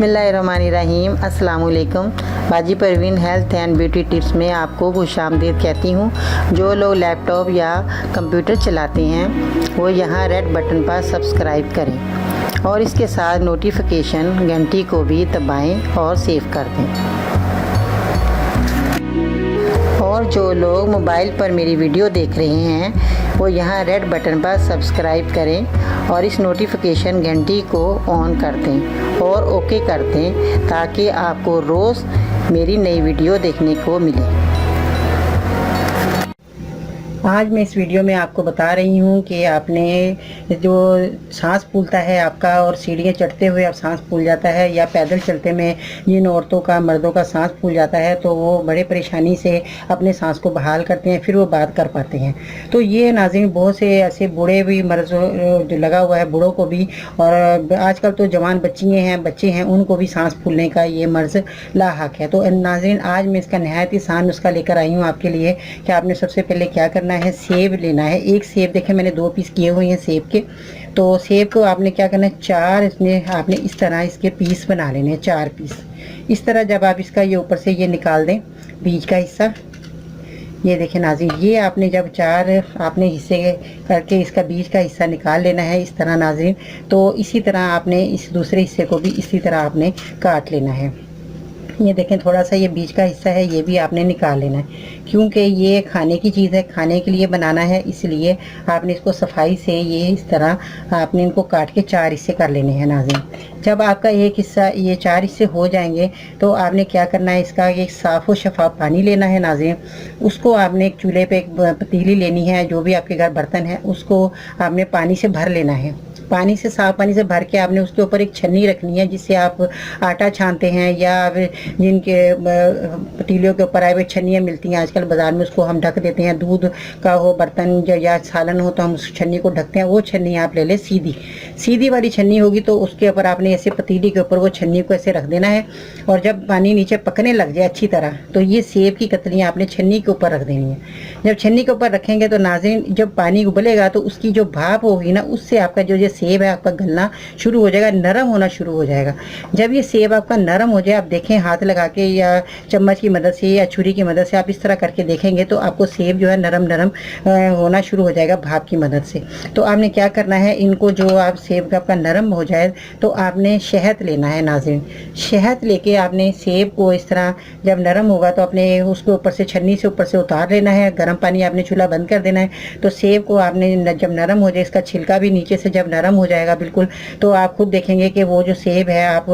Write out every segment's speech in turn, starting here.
बिस्मिल्लाहिर्रहमानिर्रहीम। अस्सलाम वालेकुम। बाजी Parveen health and beauty tips में आपको खुशामदीद कहती हूँ। जो लोग लैपटॉप या कंप्यूटर चलाते हैं वो यहाँ रेड बटन पर सब्सक्राइब करें और इसके साथ नोटिफिकेशन घंटी को भी दबाएं और सेव कर दें। और जो लोग मोबाइल पर मेरी वीडियो देख रहे हैं वो यहाँ रेड बटन पर सब्सक्राइब करें और इस नोटिफिकेशन घंटी को ऑन कर दें और ओके कर दें ताकि आपको रोज़ मेरी नई वीडियो देखने को मिले। आज मैं इस वीडियो में आपको बता रही हूँ कि आपने जो सांस फूलता है आपका और सीढ़ियाँ चढ़ते हुए आप सांस फूल जाता है या पैदल चलते में जिन औरतों का मर्दों का सांस फूल जाता है तो वो बड़े परेशानी से अपने सांस को बहाल करते हैं, फिर वो बात कर पाते हैं। तो ये नाज़रीन बहुत से ऐसे बूढ़े भी मर्ज लगा हुआ है, बूढ़ों को भी, और आजकल तो जवान बच्चे हैं उनको भी सांस फूलने का ये मर्ज लाहक है। तो नाज़रीन आज मैं इसका नहायत आसान नुस्खा लेकर आई हूँ आपके लिए कि आपने सबसे पहले क्या करना है, सेब लेना है। एक सेब देखें मैंने 2 पीस किए हुए हैं सेब के। तो सेब को आपने क्या करना है, 4 इसमें आपने इस तरह इसके पीस बना लेने हैं, 4 पीस इस तरह। जब आप इसका ये ऊपर से ये निकाल दें बीज का हिस्सा, ये देखें नाज़रीन, ये आपने जब 4 आपने हिस्से करके इसका बीज का हिस्सा निकाल लेना है इस तरह नाज़रीन। तो इसी तरह आपने इस दूसरे हिस्से को भी इसी तरह आपने काट लेना है। ये देखें थोड़ा सा ये बीज का हिस्सा है, ये भी आपने निकाल लेना है क्योंकि ये खाने की चीज़ है, खाने के लिए बनाना है, इसलिए आपने इसको सफाई से ये इस तरह आपने इनको काट के 4 हिस्से कर लेने हैं नाज़रीन। जब आपका एक हिस्सा ये 4 हिस्से हो जाएंगे तो आपने क्या करना है, इसका एक साफ़ और शफाफ पानी लेना है नाज़रीन। उसको आपने एक चूल्हे पे एक पतीली लेनी है, जो भी आपके घर बर्तन है उसको आपने पानी से भर लेना है। पानी से साफ पानी से भर के आपने उसके ऊपर एक छन्नी रखनी है जिससे आप आटा छानते हैं या जिनके पतीलियों के ऊपर आए हुए छन्नियाँ मिलती हैं आजकल बाज़ार में, उसको हम ढक देते हैं। दूध का हो बर्तन या सालन हो तो हम उस छन्नी को ढकते हैं। वो छन्नी आप ले लें, सीधी वाली छन्नी होगी तो उसके ऊपर आपने ऐसे पतीली के ऊपर वो छन्नी को ऐसे रख देना है और जब पानी नीचे पकने लग जाए अच्छी तरह तो ये सेब की कतलियाँ आपने छन्नी के ऊपर रख देनी है। जब छन्नी के ऊपर रखेंगे तो नाज़रीन जब पानी उबलेगा तो उसकी जो भाप होगी ना, उससे आपका जो ये सेब है आपका गलना शुरू हो जाएगा, नरम होना शुरू हो जाएगा। जब ये सेब आपका नरम हो जाए, आप देखें हाथ लगा के या चम्मच की मदद से या छुरी की मदद से आप इस तरह करके देखेंगे तो आपको सेब जो है नरम होना शुरू हो जाएगा भाप की मदद से। तो आपने क्या करना है, इनको जो आप सेब का आपका नरम हो जाए तो आपने शहद लेना है नाज़रीन। शहद लेके आपने सेब को इस तरह जब नरम होगा तो आपने उसके ऊपर से छन्नी से ऊपर से उतार लेना है। गर्म पानी आपने चूल्हा बंद कर देना है। तो सेब को आपने जब नरम हो जाए, इसका छिलका भी नीचे से जब नरम हो जाएगा बिल्कुल, तो आप खुद देखेंगे कि वो जो सेब है आप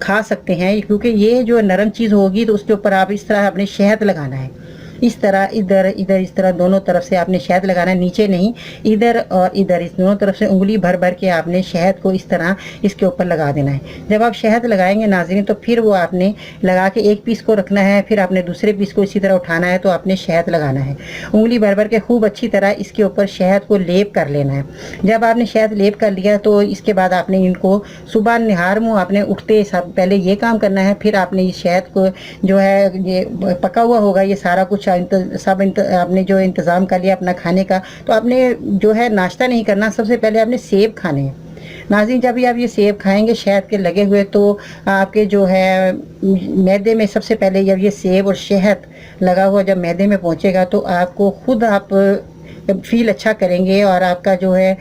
खा सकते हैं क्योंकि ये जो नरम चीज़ होगी तो उसके ऊपर आप इस तरह आपने शहद लगाना है। इस तरह इधर इस तरह दोनों तरफ से आपने शहद लगाना है, नीचे नहीं, इधर और इधर इस दोनों तरफ से उंगली भर भर के आपने शहद को इस तरह इसके ऊपर लगा देना है। जब आप शहद लगाएंगे नाज़रीन तो फिर वो आपने लगा के एक पीस को रखना है, फिर आपने दूसरे पीस को इसी तरह उठाना है तो आपने शहद लगाना है। उंगली भर भर के खूब अच्छी तरह इसके ऊपर शहद को लेप कर लेना है। जब आपने शहद लेप कर लिया तो इसके बाद आपने इनको सुबह निहार मुँह आपने उठते सब पहले ये काम करना है। फिर आपने इस शहद को जो है ये पका हुआ होगा, ये सारा कुछ आपने जो इंतज़ाम कर लिया अपना खाने का, तो आपने जो है नाश्ता नहीं करना, सबसे पहले आपने सेब खाने हैं नाज़रीन। जब भी आप ये सेब खाएंगे शहद के लगे हुए तो आपके जो है मैदे में सबसे पहले जब ये सेब और शहद लगा हुआ जब मैदे में पहुंचेगा तो आपको खुद आप फील अच्छा करेंगे और आपका जो है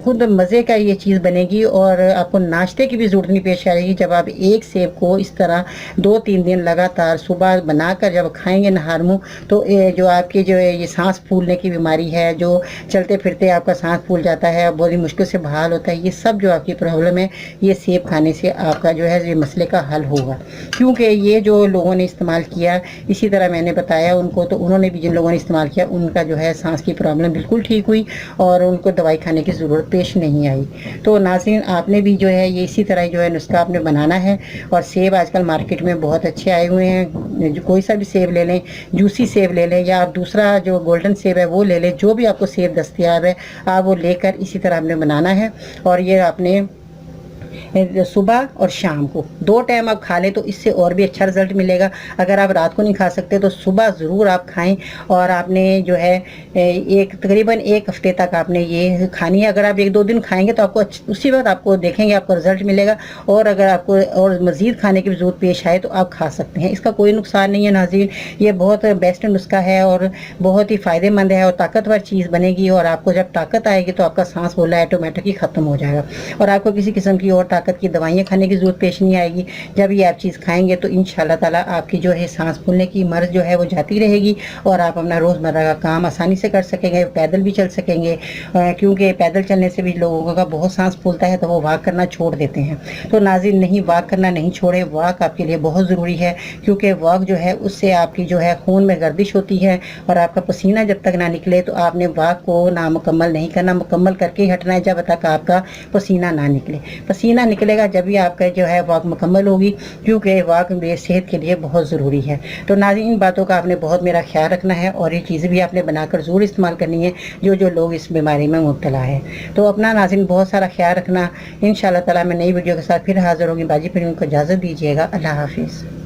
खुद मज़े का ये चीज़ बनेगी और आपको नाश्ते की भी ज़रूरत नहीं पेश आएगी। जब आप एक सेब को इस तरह 2-3 दिन लगातार सुबह बनाकर जब खाएंगे नहार मुँह तो जो आपकी जो है ये सांस फूलने की बीमारी है, जो चलते फिरते आपका सांस फूल जाता है, बहुत ही मुश्किल से बहाल होता है, ये सब जो आपकी प्रॉब्लम है ये सेब खाने से आपका जो है ये मसले का हल होगा। क्योंकि ये जो लोगों ने इस्तेमाल किया, इसी तरह मैंने बताया उनको, तो उन्होंने भी जिन लोगों ने इस्तेमाल किया उनका जो है सांस की प्रॉब्लम बिल्कुल ठीक हुई और उनको दवाई खाने की ज़रूरत पेश नहीं आई। तो नाज़रीन आपने भी जो है ये इसी तरह जो है नुस्खा आपने बनाना है। और सेब आजकल मार्केट में बहुत अच्छे आए हुए हैं, जो कोई सा भी सेब ले लें, जूसी सेब ले लें या आप दूसरा जो गोल्डन सेब है वो ले लें, जो भी आपको सेब दस्तयाब है आप वो लेकर इसी तरह आपने बनाना है। और ये आपने सुबह और शाम को 2 टाइम आप खा लें तो इससे और भी अच्छा रिजल्ट मिलेगा। अगर आप रात को नहीं खा सकते तो सुबह ज़रूर आप खाएं, और आपने जो है एक तकरीबन 1 हफ्ते तक आपने ये खानी है। अगर आप 1-2 दिन खाएंगे तो आपको उसी वक्त आपको देखेंगे आपको रिजल्ट मिलेगा, और अगर आपको और मज़ीद खाने की ज़रूरत पेश आए तो आप खा सकते हैं। इसका कोई नुकसान नहीं है नाज़रीन, ये बहुत बेस्ट नुस्खा है और बहुत ही फ़ायदेमंद है और ताकतवर चीज़ बनेगी। और आपको जब ताकत आएगी तो आपका सांस फूलना ऑटोमेटिकली ख़त्म हो जाएगा और आपको किसी किस्म की और ताकत की दवाइयाँ खाने की ज़रूरत पेश नहीं आएगी। जब ये आप चीज़ खाएंगे तो इंशाल्लाह ताला आपकी जो है सांस फूलने की मर्ज़ जो है वो जाती रहेगी और आप अपना रोज़मर्रा का काम आसानी से कर सकेंगे, पैदल भी चल सकेंगे, क्योंकि पैदल चलने से भी लोगों का बहुत सांस फूलता है तो वो वॉक करना छोड़ देते हैं। तो नाज़रीन नहीं, वॉक करना नहीं छोड़े, वॉक आपके लिए बहुत ज़रूरी है, क्योंकि वॉक जो है उससे आपकी जो है खून में गर्दिश होती है और आपका पसीना जब तक ना निकले तो आपने वॉक को नामुकम्मल नहीं करना, मुकम्मल करके ही हटना है जब तक आपका पसीना ना निकले। पसीना निकलेगा जब भी आपका जो है वॉक मुकम्मल होगी, क्योंकि वॉक मेरी सेहत के लिए बहुत ज़रूरी है। तो नाज़रीन इन बातों का आपने बहुत मेरा ख्याल रखना है और ये चीज़ें भी आपने बनाकर ज़रूर इस्तेमाल करनी है जो लोग इस बीमारी में मुब्तला है। तो अपना नाज़रीन बहुत सारा ख्याल रखना। इंशाअल्लाह ताला मैं नई वीडियो के साथ फिर हाज़िर होंगी। बाजी फिर उनको इजाज़त दीजिएगा। अल्लाह हाफिज़।